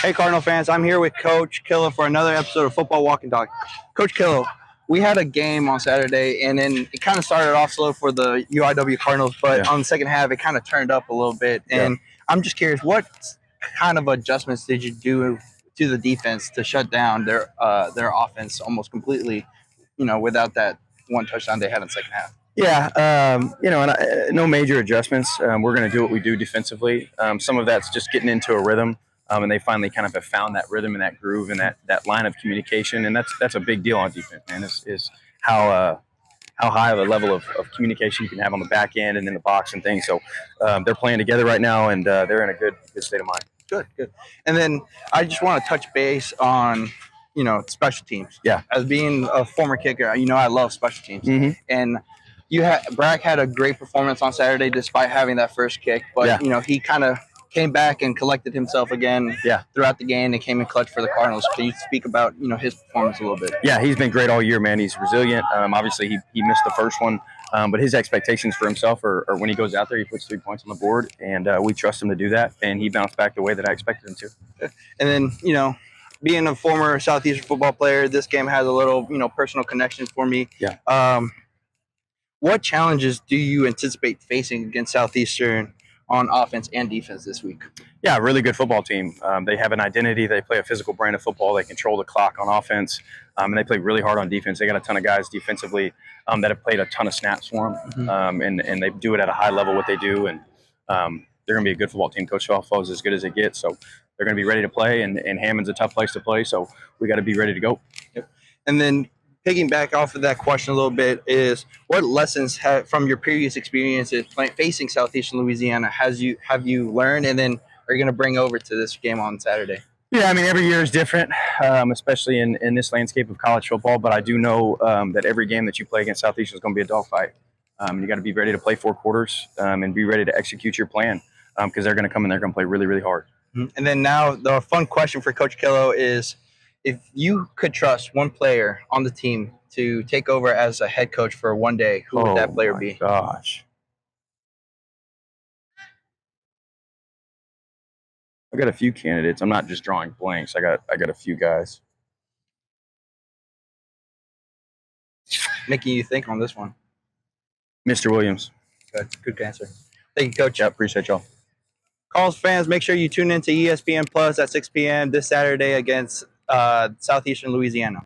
Hey, Cardinal fans, I'm here with Coach Killough for another episode of Football Walk and Talk. Coach Killough, we had a game on Saturday, and then it kind of started off slow for the UIW Cardinals, but on the second half, it kind of turned up a little bit. And I'm just curious, what kind of adjustments did you do to the defense to shut down their offense almost completely, without that one touchdown they had in the second half? Yeah, no major adjustments. We're going to do what we do defensively. Some of that's just getting into a rhythm, and they finally kind of have found that rhythm and that groove and that line of communication, and that's a big deal on defense, man. Is how high of a level of communication you can have on the back end and in the box and things. So they're playing together right now, and they're in a good state of mind. Good. And then I just want to touch base on special teams. Yeah. As being a former kicker, I love special teams, and Brack had a great performance on Saturday despite having that first kick, but he kind of came back and collected himself again throughout the game and came in clutch for the Cardinals. Can you speak about his performance a little bit? Yeah, he's been great all year, man. He's resilient. Obviously, he missed the first one, but his expectations for himself are when he goes out there, he puts 3 points on the board, and we trust him to do that, and he bounced back the way that I expected him to. And then, being a former Southeastern football player, this game has a little, personal connection for me. Yeah. What challenges do you anticipate facing against Southeastern on offense and defense this week? Yeah, really good football team. They have an identity. They play a physical brand of football. They control the clock on offense, and they play really hard on defense. They got a ton of guys defensively that have played a ton of snaps for them, and they do it at a high level what they do, and they're going to be a good football team. Coach Felfow is as good as it gets, so they're going to be ready to play, and Hammond's a tough place to play, so we got to be ready to go. Yep. And then picking back off of that question a little bit is, what lessons from your previous experiences facing Southeastern Louisiana have you learned, and then are you going to bring over to this game on Saturday? Yeah, I mean, every year is different, especially in this landscape of college football, but I do know that every game that you play against Southeastern is going to be a dogfight. You got to be ready to play 4 quarters and be ready to execute your plan because they're going to come and they're going to play really, really hard. And then now the fun question for Coach Killough is, if you could trust one player on the team to take over as a head coach for one day, who would that player be? Gosh. I got a few candidates. I'm not just drawing blanks. I got a few guys. Making you think on this one. Mr. Williams. Good answer. Thank you, Coach. Yeah, appreciate y'all. Calls fans, make sure you tune in to ESPN Plus at 6 p.m. this Saturday against Southeastern Louisiana.